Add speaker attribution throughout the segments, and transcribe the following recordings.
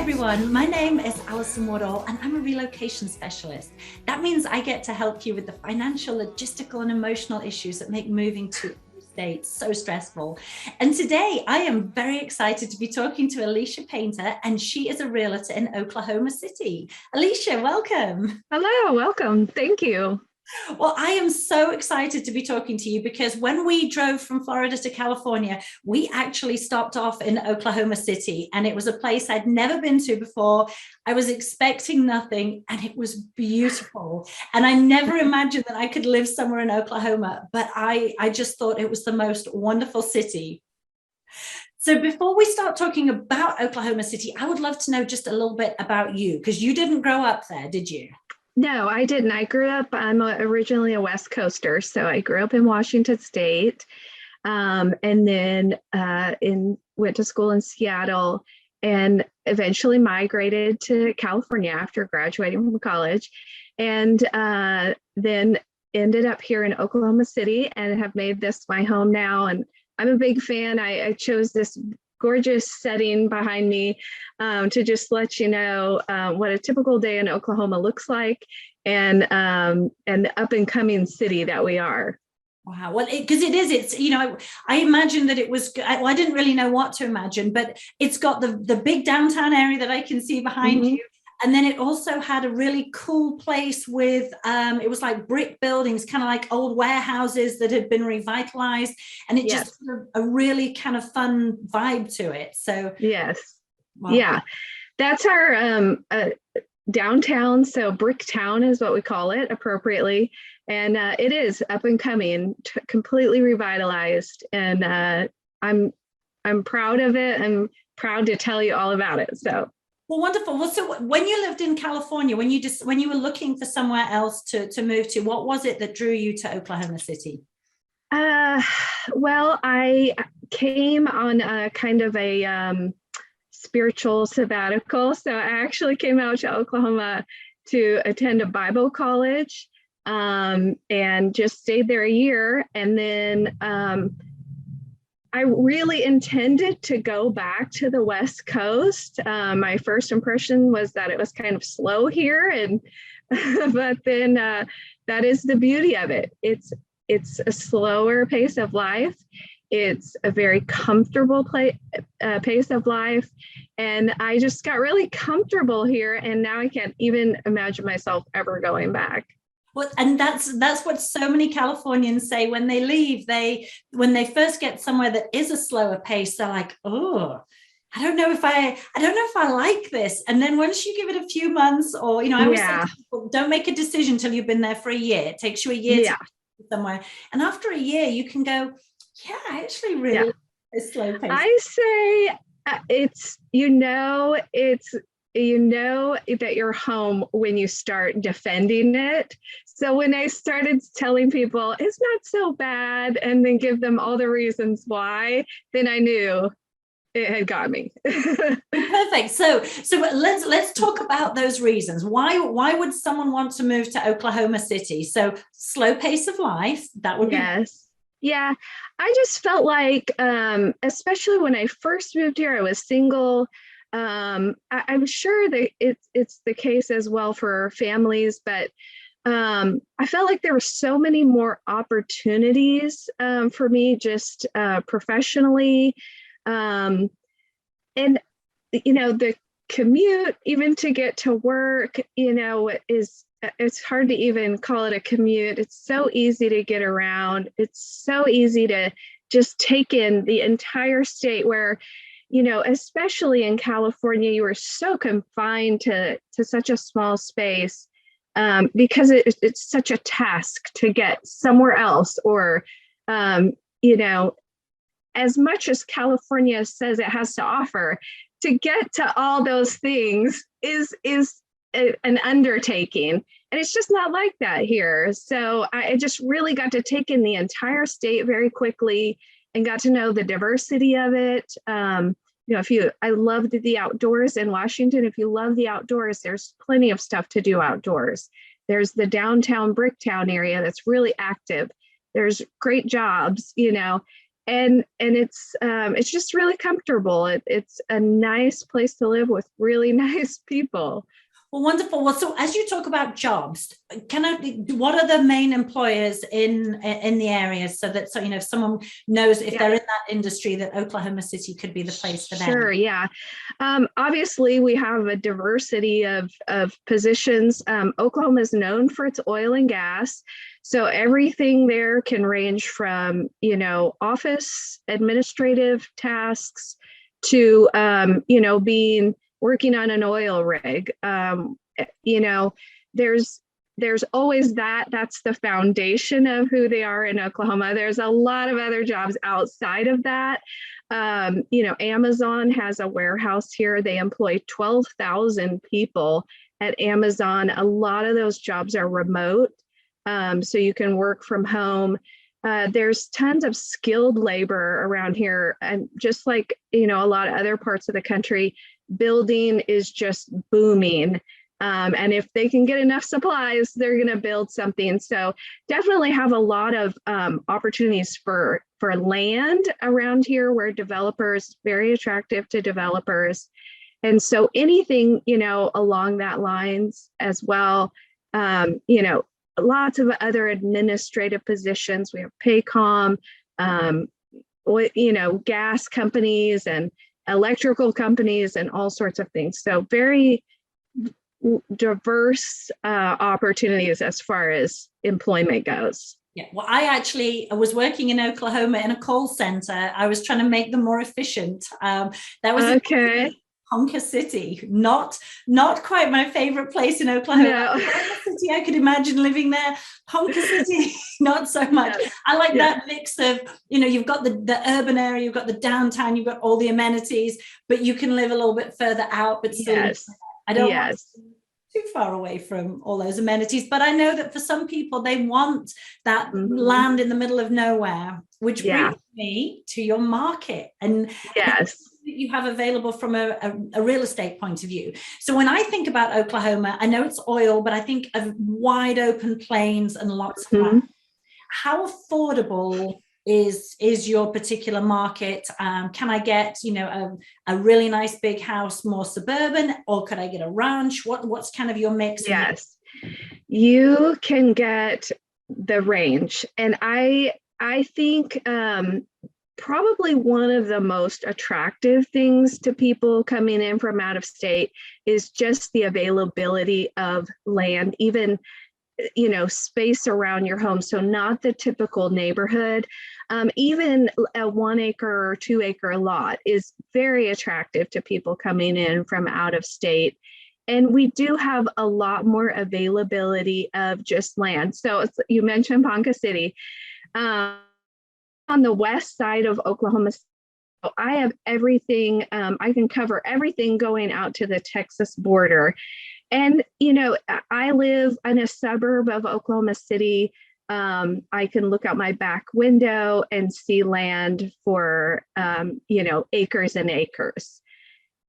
Speaker 1: everyone, my name is Alison Woodall and I'm a relocation specialist. That means I get to help you with the financial, logistical and emotional issues that make moving to a new state so stressful. And today I am very excited to be talking to Alicia Painter, and she is a realtor in Oklahoma City. Alicia, welcome.
Speaker 2: Hello, welcome. Thank you.
Speaker 1: Well, I am so excited to be talking to you because when we drove from Florida to California, we actually stopped off in Oklahoma City, and it was a place I'd never been to before. I was expecting nothing and it was beautiful. And I never imagined that I could live somewhere in Oklahoma, but I just thought it was the most wonderful city. So before we start talking about Oklahoma City, I would love to know just a little bit about you, because you didn't grow up there, did you?
Speaker 2: No, I didn't. I'm originally a West Coaster, so I grew up in Washington State, and then went to school in Seattle, and eventually migrated to California after graduating from college, and then ended up here in Oklahoma City and have made this my home now. And I'm a big fan. I chose this gorgeous setting behind me to just let you know what a typical day in Oklahoma looks like, and the up and coming city that we are.
Speaker 1: Wow. Well, it's, I imagined that it was, well, I didn't really know what to imagine, but it's got the big downtown area that I can see behind you. And then it also had a really cool place with, it was like brick buildings, kind of like old warehouses that had been revitalized. And it just had a really kind of fun vibe to it. So,
Speaker 2: yes.
Speaker 1: Wow.
Speaker 2: Yeah, that's our downtown. So Brick Town is what we call it appropriately. And it is up and coming, completely revitalized. And I'm proud of it. I'm proud to tell you all about it. So.
Speaker 1: Well, wonderful. Well, so when you lived in California, when you were looking for somewhere else to move to, what was it that drew you to Oklahoma City?
Speaker 2: Well, I came on a kind of a spiritual sabbatical. So I actually came out to Oklahoma to attend a Bible college, and just stayed there a year. And then I really intended to go back to the West Coast. My first impression was that it was kind of slow here, and but then that is the beauty of it. It's a slower pace of life. It's a very comfortable pace of life, and I just got really comfortable here. And now I can't even imagine myself ever going back.
Speaker 1: Well, and that's what so many Californians say when they leave. When they first get somewhere that is a slower pace, they're like, oh, I don't know if I like this. And then once you give it a few months, or I always say to people, don't make a decision till you've been there for a year. It takes you a year to get somewhere, and after a year, you can go, yeah, I actually really like this slow pace.
Speaker 2: I say it's that you're home when you start defending it. So when I started telling people it's not so bad, and then give them all the reasons why, then I knew it had got me.
Speaker 1: Perfect. So let's talk about those reasons. Why would someone want to move to Oklahoma City? So slow pace of life, that would be.
Speaker 2: Yes. Yeah. I just felt like, especially when I first moved here, I was single. I'm sure that it's the case as well for families, but I felt like there were so many more opportunities for me, just professionally, and the commute, even to get to work, it's hard to even call it a commute. It's so easy to get around. It's so easy to just take in the entire state, where especially in California, you are so confined to such a small space, because it's such a task to get somewhere else, or, as much as California says it has to offer, to get to all those things is an undertaking. And it's just not like that here. So I just really got to take in the entire state very quickly and got to know the diversity of it. I loved the outdoors in Washington. If you love the outdoors, there's plenty of stuff to do outdoors. There's the downtown Bricktown area that's really active. There's great jobs, It's just really comfortable. It's a nice place to live with really nice people.
Speaker 1: Well, wonderful. Well, so as you talk about jobs, what are the main employers in the area, so that, so, if someone knows, if they're in that industry, that Oklahoma City could be the place for them?
Speaker 2: Sure, yeah. Obviously, we have a diversity of positions. Oklahoma is known for its oil and gas. So everything there can range from, office administrative tasks to, working on an oil rig. There's always that's the foundation of who they are in Oklahoma. There's a lot of other jobs outside of that. Amazon has a warehouse here. They employ 12,000 people at Amazon. A lot of those jobs are remote, so you can work from home. There's tons of skilled labor around here, and just like a lot of other parts of the country, building is just booming. And if they can get enough supplies, they're going to build something. So definitely have a lot of opportunities for land around here, where developers, very attractive to developers. And so anything, along that lines as well, lots of other administrative positions. We have Paycom, gas companies and electrical companies and all sorts of things. So very diverse opportunities as far as employment goes.
Speaker 1: Yeah, well, I was working in Oklahoma in a call center. I was trying to make them more efficient. That was
Speaker 2: okay.
Speaker 1: Ponca City, not quite my favorite place in Oklahoma.
Speaker 2: No.
Speaker 1: City, I could imagine living there. Ponca City, not so much. Yes. I like that mix of, you've got the urban area, you've got the downtown, you've got all the amenities, but you can live a little bit further out. But still, I don't want to be too far away from all those amenities. But I know that for some people, they want that land in the middle of nowhere, which brings me to your market. And that you have available from a real estate point of view. So when I think about Oklahoma, I know it's oil, but I think of wide open plains and lots of land. How affordable is your particular market? Can I get, a really nice big house, more suburban, or could I get a ranch? What's kind of your mix?
Speaker 2: Yes, you can get the range. And I think probably one of the most attractive things to people coming in from out of state is just the availability of land, even space around your home. So not the typical neighborhood. Even a 1 acre or 2 acre lot is very attractive to people coming in from out of state. And we do have a lot more availability of just land. So you mentioned Ponca City. On the west side of Oklahoma, I have everything. I can cover everything going out to the Texas border. And, I live in a suburb of Oklahoma City. I can look out my back window and see land for, acres and acres.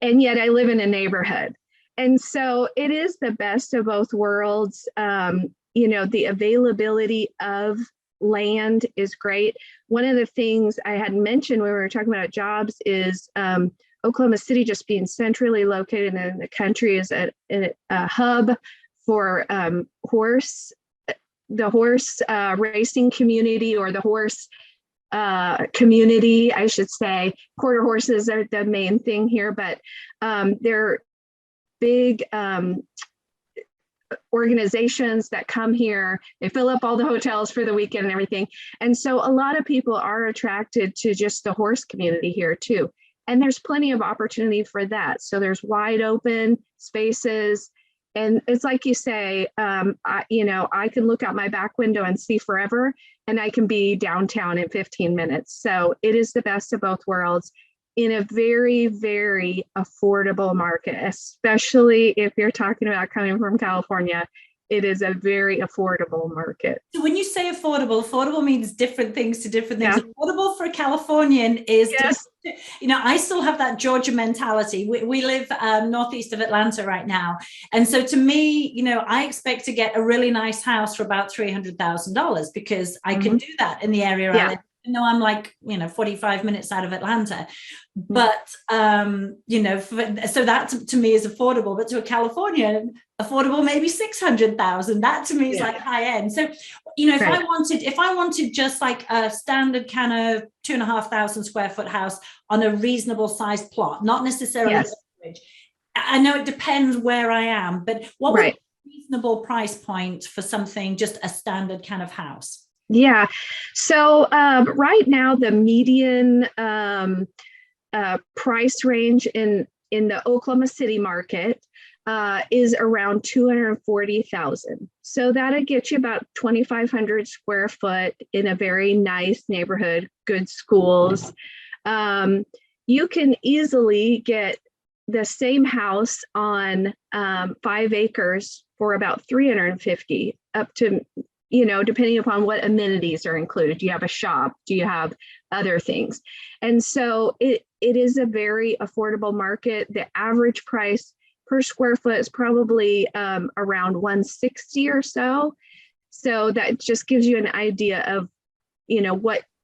Speaker 2: And yet I live in a neighborhood. And so it is the best of both worlds. The availability of land is great. One of the things I had mentioned when we were talking about jobs is Oklahoma City, just being centrally located in the country, is a hub for the horse racing community, or the horse community, I should say. Quarter horses are the main thing here, but they're big organizations that come here. They fill up all the hotels for the weekend and everything. And so a lot of people are attracted to just the horse community here too. And there's plenty of opportunity for that. So there's wide open spaces. And it's like you say, I can look out my back window and see forever, and I can be downtown in 15 minutes. So it is the best of both worlds in a very, very affordable market, especially if you're talking about coming from California. It is a very affordable market.
Speaker 1: So when you say affordable means different things to different things. Yeah. Affordable for a Californian is, I still have that Georgia mentality. We live northeast of Atlanta right now. And so to me, I expect to get a really nice house for about $300,000 because I can do that in the area I live. No, I'm like, 45 minutes out of Atlanta.
Speaker 2: Mhm.
Speaker 1: But, so that to me is affordable, but to a Californian, affordable, maybe 600,000. That to me is
Speaker 2: Yeah.
Speaker 1: like high end. So, if
Speaker 2: Right.
Speaker 1: if I wanted just like a standard kind of 2,500 square foot house on a reasonable sized plot, not necessarily
Speaker 2: Yes.
Speaker 1: acreage. I know it depends where I am, but what would
Speaker 2: Right.
Speaker 1: be a reasonable price point for something, just a standard kind of house?
Speaker 2: Yeah. So right now, the median price range in the Oklahoma City market is around 240,000. So that'll get you about 2,500 square foot in a very nice neighborhood, good schools. You can easily get the same house on 5 acres for about 350, up to, depending upon what amenities are included. Do you have a shop? Do you have other things? And so it is a very affordable market. The average price per square foot is probably around 160 or so. So that just gives you an idea of,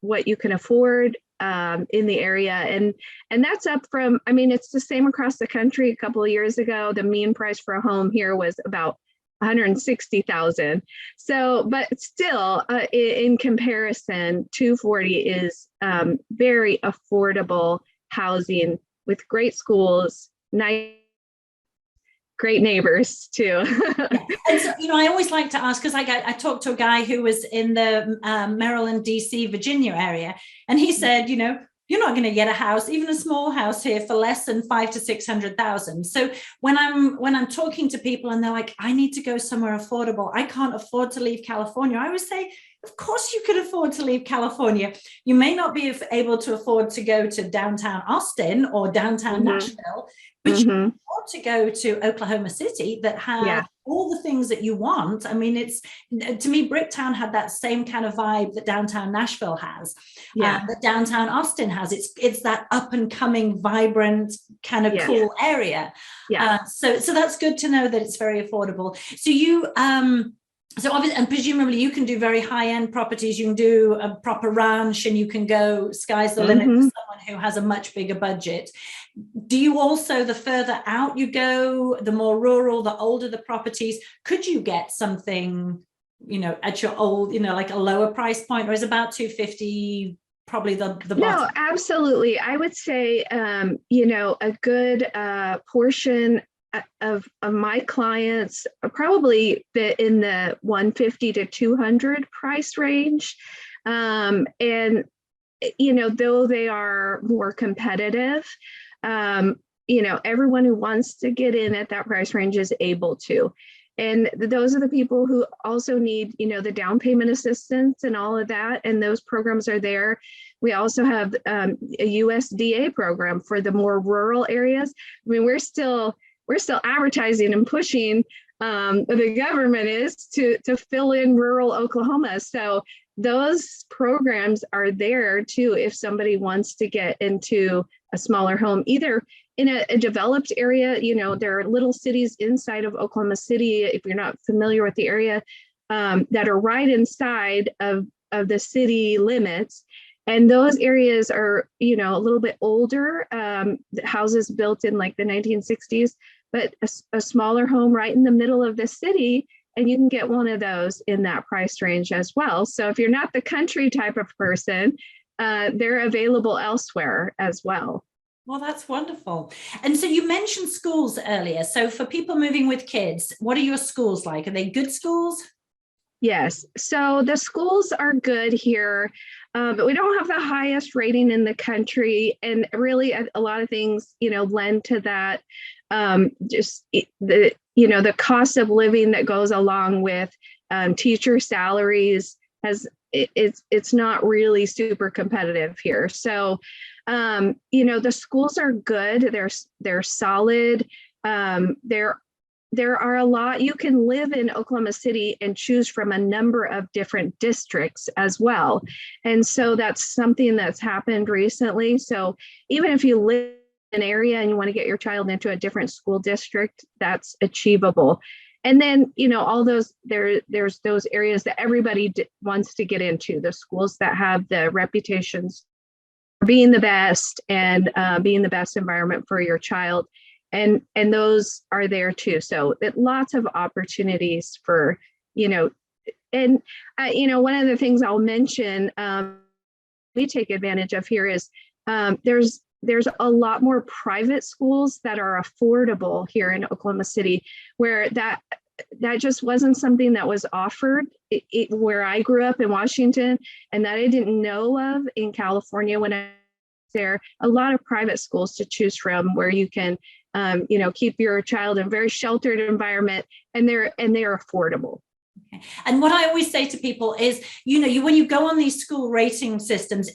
Speaker 2: what you can afford in the area. And that's up from, it's the same across the country. A couple of years ago, the mean price for a home here was about 160,000. So, but still, in comparison, 240 is very affordable housing with great schools, nice, great neighbors too.
Speaker 1: Yeah. And so, I always like to ask, because I talked to a guy who was in the Maryland, DC, Virginia area, and he said, you're not going to get a house, even a small house here, for less than 500,000 to 600,000. So when I'm talking to people and they're like, I need to go somewhere affordable, I can't afford to leave California, I always say, of course you could afford to leave California. You may not be able to afford to go to downtown Austin or downtown Nashville, but you can afford to go to Oklahoma City that has all the things that you want. It's, to me, Bricktown had that same kind of vibe that downtown Nashville has, that downtown Austin has. It's that up and coming, vibrant, kind of cool area. So that's good to know that it's very affordable. So you, so obviously, and presumably you can do very high-end properties. You can do a proper ranch, and you can go sky's the limit for someone who has a much bigger budget. Do you also, the further out you go, the more rural, the older the properties, could you get something, at your old, like a lower price point, or is about 250 probably the bottom?
Speaker 2: No, absolutely. I would say, a good portion of my clients are probably in the 150 to 200 price range. And, though they are more competitive, everyone who wants to get in at that price range is able to. And those are the people who also need, the down payment assistance and all of that. And those programs are there. We also have a USDA program for the more rural areas. We're still advertising and pushing, the government is to fill in rural Oklahoma. So those programs are there too, if somebody wants to get into a smaller home, either in a developed area. There are little cities inside of Oklahoma City, if you're not familiar with the area, that are right inside of the city limits. And those areas are, a little bit older, houses built in like the 1960s, but a smaller home right in the middle of the city, and you can get one of those in that price range as well. So if you're not the country type of person, they're available elsewhere as well.
Speaker 1: Well, that's wonderful. And so you mentioned schools earlier. So for people moving with kids, what are your schools like? Are they good schools?
Speaker 2: Yes. So the schools are good here, but we don't have the highest rating in the country. And really a lot of things, lend to that. Just the cost of living that goes along with teacher salaries it's not really super competitive here. So, the schools are good. They're solid. There are a lot. You can live in Oklahoma City and choose from a number of different districts as well. And so that's something that's happened recently. So even if you live in an area and you want to get your child into a different school district, that's achievable. And then, all those there's those areas that everybody wants to get into, the schools that have the reputations for being the best and being the best environment for your child. And those are there too. So lots of opportunities for, and, one of the things I'll mention, we take advantage of here is there's a lot more private schools that are affordable here in Oklahoma City, where that just wasn't something that was offered where I grew up in Washington, and that I didn't know of in California when I was there. A lot of private schools to choose from where you can, keep your child in a very sheltered environment, and they're affordable.
Speaker 1: Okay. And what I always say to people is, when you go on these school rating systems,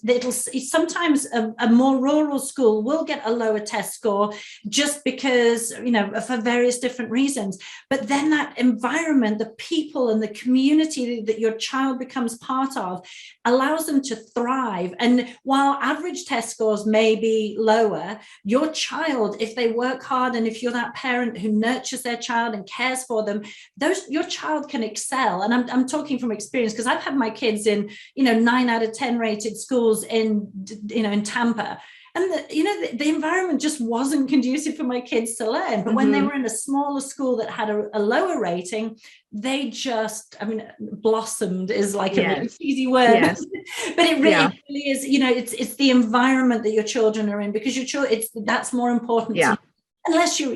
Speaker 1: sometimes a more rural school will get a lower test score just because, for various different reasons. But then that environment, the people and the community that your child becomes part of allows them to thrive. And while average test scores may be lower, your child, if they work hard and if you're that parent who nurtures their child and cares for them, your child can excel. And I'm talking from experience because I've had my kids in 9 out of 10 rated schools in Tampa, and the environment just wasn't conducive for my kids to learn. But when they were in a smaller school that had a lower rating, they just, blossomed is like a really easy word,
Speaker 2: yes.
Speaker 1: But it really is, it's the environment that your children are in, because your children, that's more important to you. Unless you're,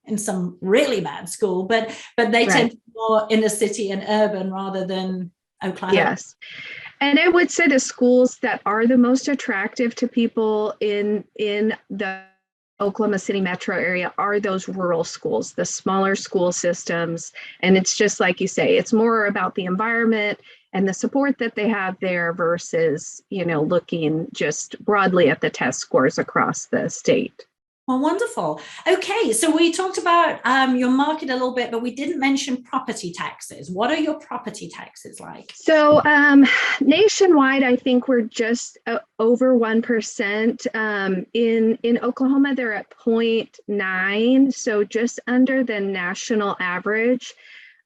Speaker 1: in some really bad school, but they tend to be more inner city and urban rather than Oklahoma.
Speaker 2: Yes. And I would say the schools that are the most attractive to people in the Oklahoma City metro area are those rural schools, the smaller school systems. And it's just like you say, it's more about the environment and the support that they have there versus, looking just broadly at the test scores across the state.
Speaker 1: Well, wonderful. Okay, so we talked about your market a little bit, but we didn't mention property taxes. What are your property taxes like?
Speaker 2: So nationwide, I think we're just over 1%. In Oklahoma, they're at 0.9, so just under the national average.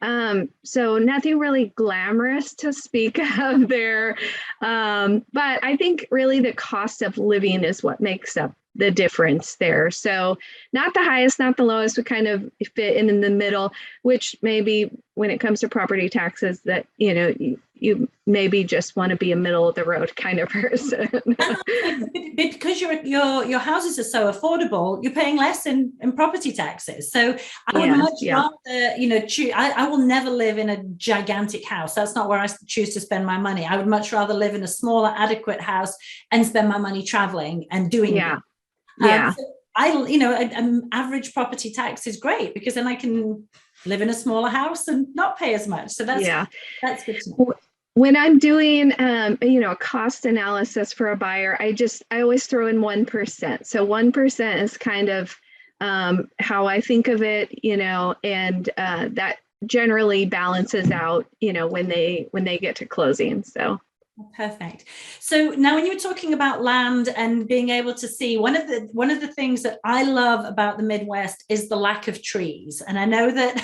Speaker 2: So nothing really glamorous to speak of there. But I think really the cost of living is what makes up the difference there. So not the highest, not the lowest, we kind of fit in the middle, which maybe when it comes to property taxes that, you maybe just want to be a middle of the road kind of person.
Speaker 1: Because your houses are so affordable, you're paying less in property taxes. So I would much rather, I will never live in a gigantic house. That's not where I choose to spend my money. I would much rather live in a smaller, adequate house and spend my money traveling and doing it. So an average property tax is great because then I can live in a smaller house and not pay as much. So that's good to know.
Speaker 2: When I'm doing, a cost analysis for a buyer, I always throw in 1%. So 1% is kind of how I think of it, and that generally balances out, when they get to closing. So.
Speaker 1: Perfect. So now when you're talking about land and being able to see, one of the things that I love about the Midwest is the lack of trees. And I know that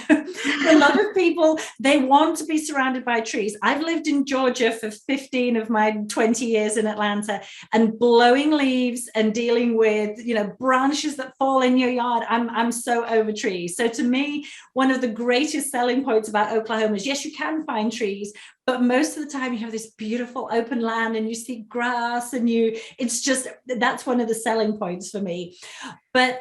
Speaker 1: a lot of people, they want to be surrounded by trees. I've lived in Georgia for 15 of my 20 years in Atlanta, and blowing leaves and dealing with, branches that fall in your yard. I'm so over trees. So to me, one of the greatest selling points about Oklahoma is, yes, you can find trees, but most of the time you have this beautiful open land and you see grass and that's one of the selling points for me. But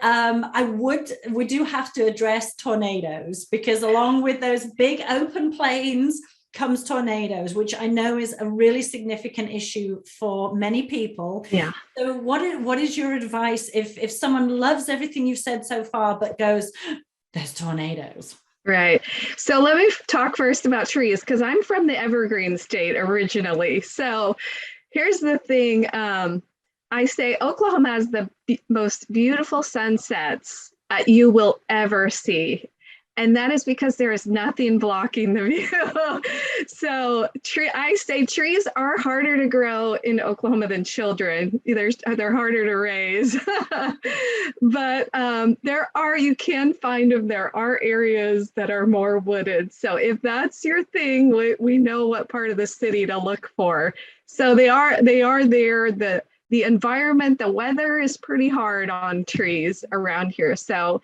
Speaker 1: we do have to address tornadoes, because along with those big open plains comes tornadoes, which I know is a really significant issue for many people.
Speaker 2: Yeah.
Speaker 1: So what is your advice if someone loves everything you've said so far, but goes, there's tornadoes?
Speaker 2: Right. So let me talk first about trees, because I'm from the Evergreen State originally. So here's the thing. I say Oklahoma has the most beautiful sunsets you will ever see. And that is because there is nothing blocking the view. So I say trees are harder to grow in Oklahoma than children. They're harder to raise. But you can find them. There are areas that are more wooded. So if that's your thing, we know what part of the city to look for. So they are there. The environment, the weather is pretty hard on trees around here. So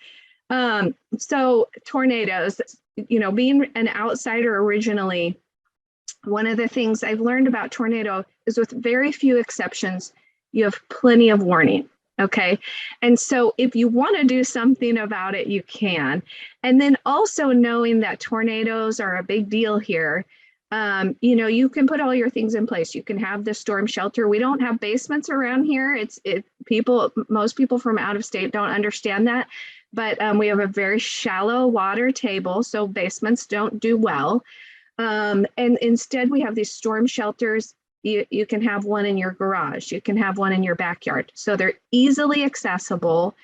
Speaker 2: tornadoes, being an outsider originally, one of the things I've learned about tornado is with very few exceptions, you have plenty of warning. Okay. And so if you want to do something about it, you can. And then also knowing that tornadoes are a big deal here. You can put all your things in place. You can have the storm shelter. We don't have basements around here. Most people from out of state don't understand that. But we have a very shallow water table, so basements don't do well. And instead, we have these storm shelters. You can have one in your garage. You can have one in your backyard. So they're easily accessible.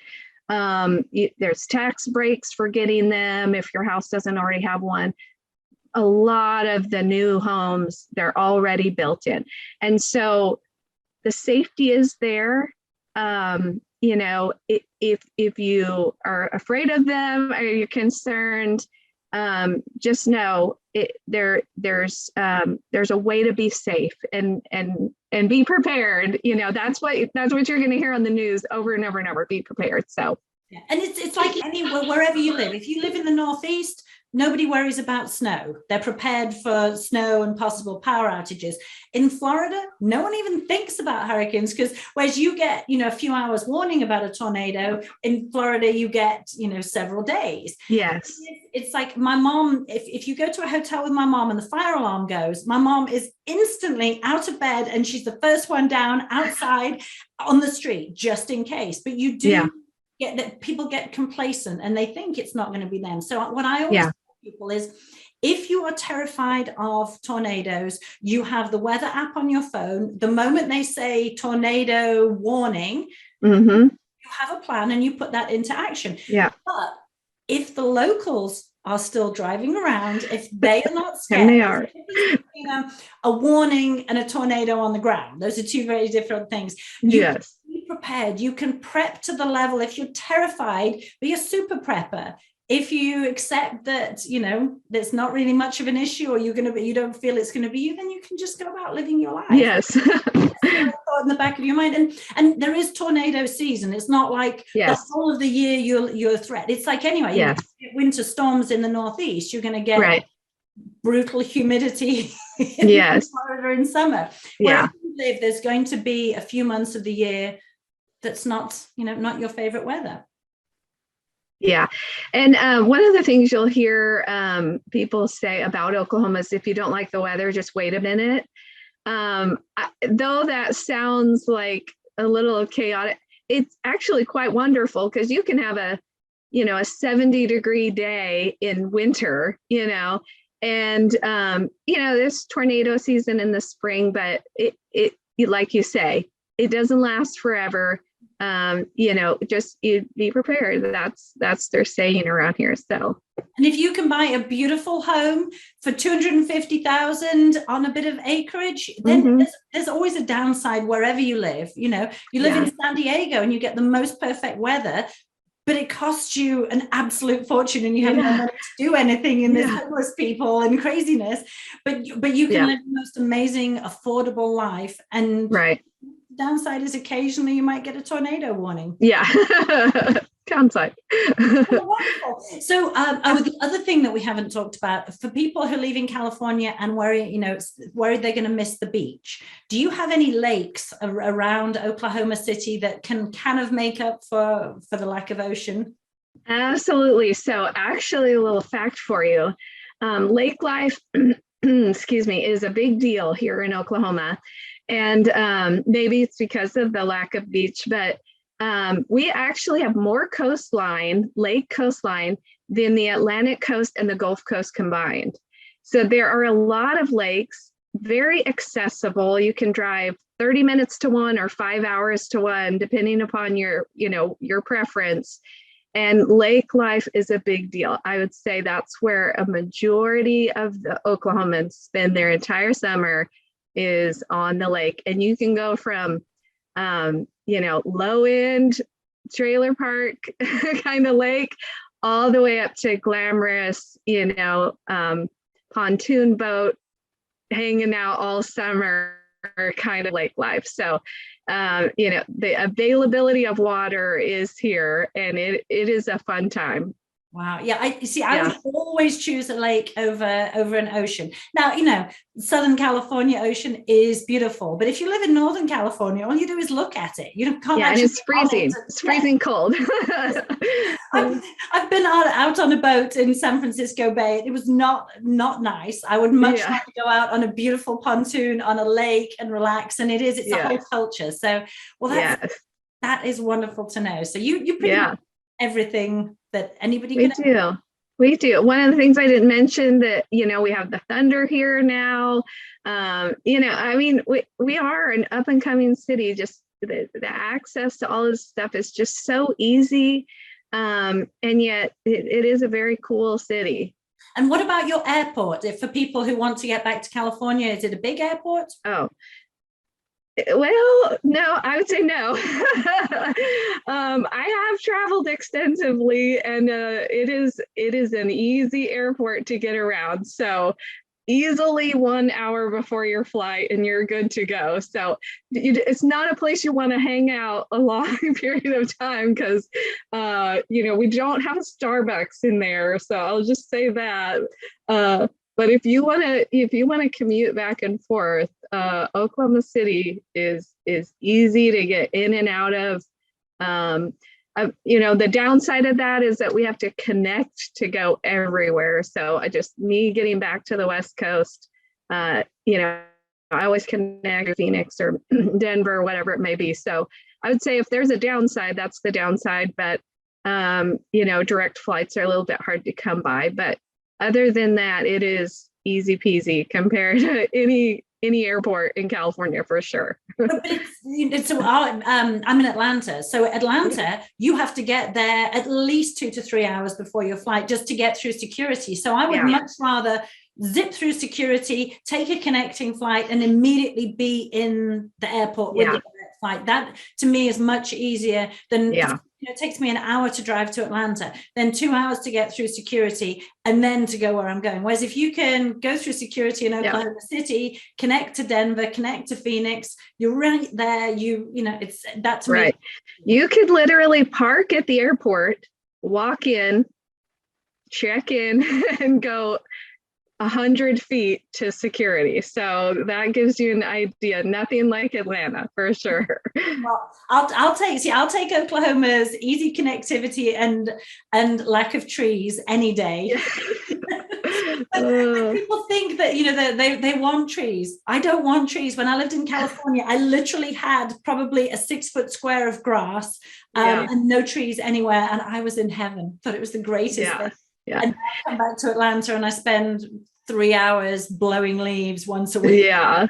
Speaker 2: There's tax breaks for getting them if your house doesn't already have one. A lot of the new homes, they're already built in. And so the safety is there. If you are afraid of them or you're concerned, just know there's a way to be safe and be prepared. That's what you're going to hear on the news over and over and over. Be prepared. So,
Speaker 1: yeah. And it's like anywhere, wherever you live. If you live in the Northeast, nobody worries about snow. They're prepared for snow and possible power outages. In Florida, no one even thinks about hurricanes, because whereas you get, a few hours warning about a tornado, in Florida, you get, several days.
Speaker 2: Yes.
Speaker 1: It's like my mom, if you go to a hotel with my mom and the fire alarm goes, my mom is instantly out of bed and she's the first one down outside on the street, just in case. But you do get that people get complacent and they think it's not going to be them. So what I always people is, if you are terrified of tornadoes, you have the weather app on your phone. The moment they say tornado warning, you have a plan and you put that into action.
Speaker 2: Yeah.
Speaker 1: But if the locals are still driving around, if they are not scared,
Speaker 2: and they are.
Speaker 1: A warning and a tornado on the ground, those are two very different things.
Speaker 2: Yes.
Speaker 1: Be prepared. You can prep to the level. If you're terrified, be a super prepper. If you accept that, there's not really much of an issue, or you don't feel it's going to be you, then you can just go about living your life.
Speaker 2: Yes.
Speaker 1: In the back of your mind. And there is tornado season. It's not like the whole of the year you're a threat. It's like, anyway, you get winter storms in the Northeast, you're going to get brutal humidity in Florida in summer. Where you live, there's going to be a few months of the year that's not your favorite weather.
Speaker 2: Yeah. And one of the things you'll hear people say about Oklahoma is, if you don't like the weather, just wait a minute. Though that sounds like a little chaotic, it's actually quite wonderful, because you can have a 70-degree day in winter, and this tornado season in the spring, but it like you say, it doesn't last forever. Just you be prepared. That's their saying around here. So,
Speaker 1: and if you can buy a beautiful home for $250,000 on a bit of acreage, then there's always a downside wherever you live. You live in San Diego and you get the most perfect weather, but it costs you an absolute fortune and you have no money to do anything in this homeless people and craziness. But you can live the most amazing, affordable life. And downside is occasionally you might get a tornado warning.
Speaker 2: Downside.
Speaker 1: Wonderful. So the other thing that we haven't talked about, for people who live in California and worried they're going to miss the beach, do you have any lakes around Oklahoma City that can kind of make up for the lack of ocean?
Speaker 2: Absolutely. So actually, a little fact for you, lake life is a big deal here in Oklahoma. And maybe it's because of the lack of beach, but we actually have more lake coastline, than the Atlantic coast and the Gulf Coast combined. So there are a lot of lakes, very accessible. You can drive 30 minutes to one or 5 hours to one, depending upon your preference. And lake life is a big deal. I would say that's where a majority of the Oklahomans spend their entire summer, is on the lake. And you can go from, low end trailer park kind of lake all the way up to glamorous, pontoon boat hanging out all summer kind of lake life. So, the availability of water is here, and it is a fun time.
Speaker 1: Wow. Yeah. I would always choose a lake over an ocean. Now, Southern California ocean is beautiful, but if you live in Northern California, all you do is look at it. You can't.
Speaker 2: Yeah, and it's freezing. It's freezing cold.
Speaker 1: I've been out on a boat in San Francisco Bay. It was not nice. I would much rather go out on a beautiful pontoon on a lake and relax. And it's a whole culture. So, that is wonderful to know. So you pretty much everything that anybody can.
Speaker 2: We do. One of the things I didn't mention that, we have the thunder here now. We are an up and coming city. Just the access to all this stuff is just so easy. And yet it is a very cool city.
Speaker 1: And what about your airport? If for people who want to get back to California, is it a big airport?
Speaker 2: Oh, well, no, I would say no. I have traveled extensively, and it is an easy airport to get around. So easily 1 hour before your flight and you're good to go. So it's not a place you want to hang out a long period of time, because we don't have Starbucks in there. So I'll just say that. But if you want to commute back and forth, Oklahoma City is easy to get in and out of. The downside of that is that we have to connect to go everywhere. So me getting back to the West Coast, I always connect to Phoenix or Denver, whatever it may be. So I would say if there's a downside, that's the downside. But direct flights are a little bit hard to come by. But other than that, it is easy peasy compared to any airport in California, for sure.
Speaker 1: But I'm in Atlanta. So Atlanta, you have to get there at least 2 to 3 hours before your flight just to get through security. So I would much rather zip through security, take a connecting flight, and immediately be in the airport with the direct flight. That to me is much easier than it takes me an hour to drive to Atlanta, then 2 hours to get through security, and then to go where I'm going. Whereas if you can go through security in Oklahoma City, connect to Denver, connect to Phoenix, you're right there. That's right.
Speaker 2: You could literally park at the airport, walk in, check in, and go 100 feet to security. So that gives you an idea. Nothing like Atlanta, for sure.
Speaker 1: Well, I'll take Oklahoma's easy connectivity and lack of trees any day. But people think that they want trees. I don't want trees. When I lived in California, I literally had probably a 6 foot square of grass and no trees anywhere, and I was in heaven. Thought it was the greatest thing.
Speaker 2: Yeah.
Speaker 1: And I come back to Atlanta and I spend 3 hours blowing leaves once a week.
Speaker 2: Yeah,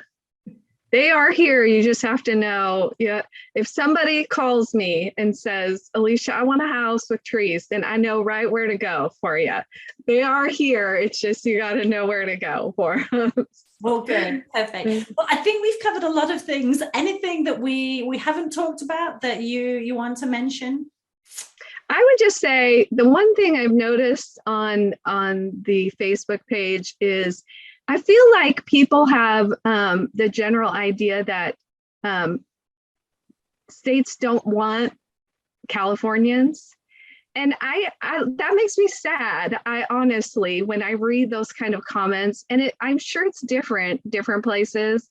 Speaker 2: they are here. You just have to know. Yeah, if somebody calls me and says, Alicia, I want a house with trees, then I know right where to go for you. They are here. It's just you got to know where to go for.
Speaker 1: Well, good. Perfect. Well, I think we've covered a lot of things. Anything that we haven't talked about that you want to mention?
Speaker 2: I would just say the one thing I've noticed on the Facebook page is I feel like people have the general idea that states don't want Californians. And I that makes me sad. I honestly, when I read those kind of comments, and I'm sure it's different places,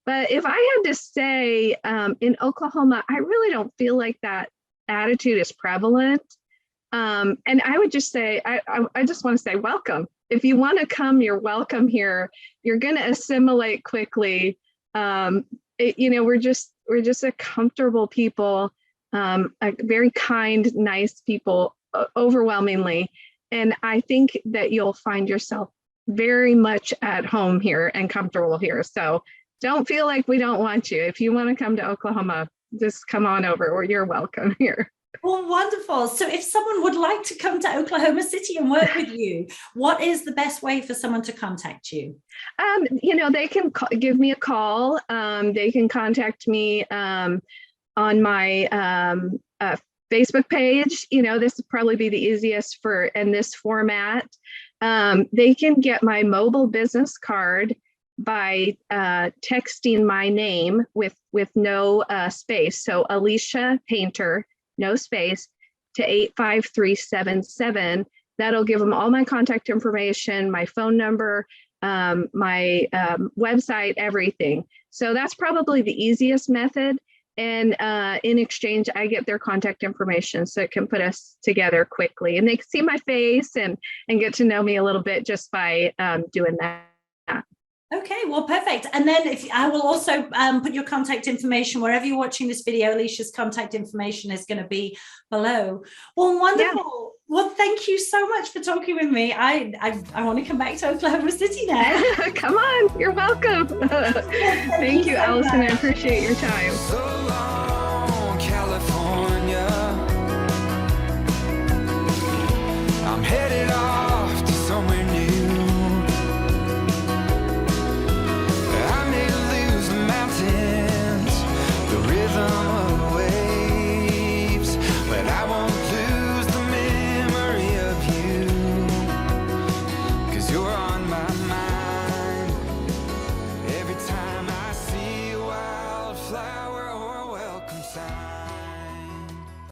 Speaker 2: but if I had to say in Oklahoma, I really don't feel like that attitude is prevalent. And I would just say, I just want to say, welcome. If you want to come, you're welcome here. You're going to assimilate quickly. We're just a comfortable people, very kind, nice people, overwhelmingly. And I think that you'll find yourself very much at home here and comfortable here. So don't feel like we don't want you. If you want to come to Oklahoma, just come on over, or you're welcome here.
Speaker 1: Well, wonderful. So if someone would like to come to Oklahoma City and work with you, what is the best way for someone to contact you?
Speaker 2: They can give me a call. They can contact me on my Facebook page. This would probably be the easiest in this format. They can get my mobile business card by texting my name with no space. So Alicia Painter, no space, to 85377. That'll give them all my contact information, my phone number, my website, everything. So that's probably the easiest method. And in exchange, I get their contact information so it can put us together quickly. And they can see my face and get to know me a little bit just by doing that.
Speaker 1: Okay, well, perfect. And then I will also put your contact information wherever you're watching this video. Alicia's contact information is going to be below. Well, wonderful. Yeah. Well, thank you so much for talking with me. I want to come back to Oklahoma City now.
Speaker 2: Come on, you're welcome. Thank you, Allison. I appreciate your time.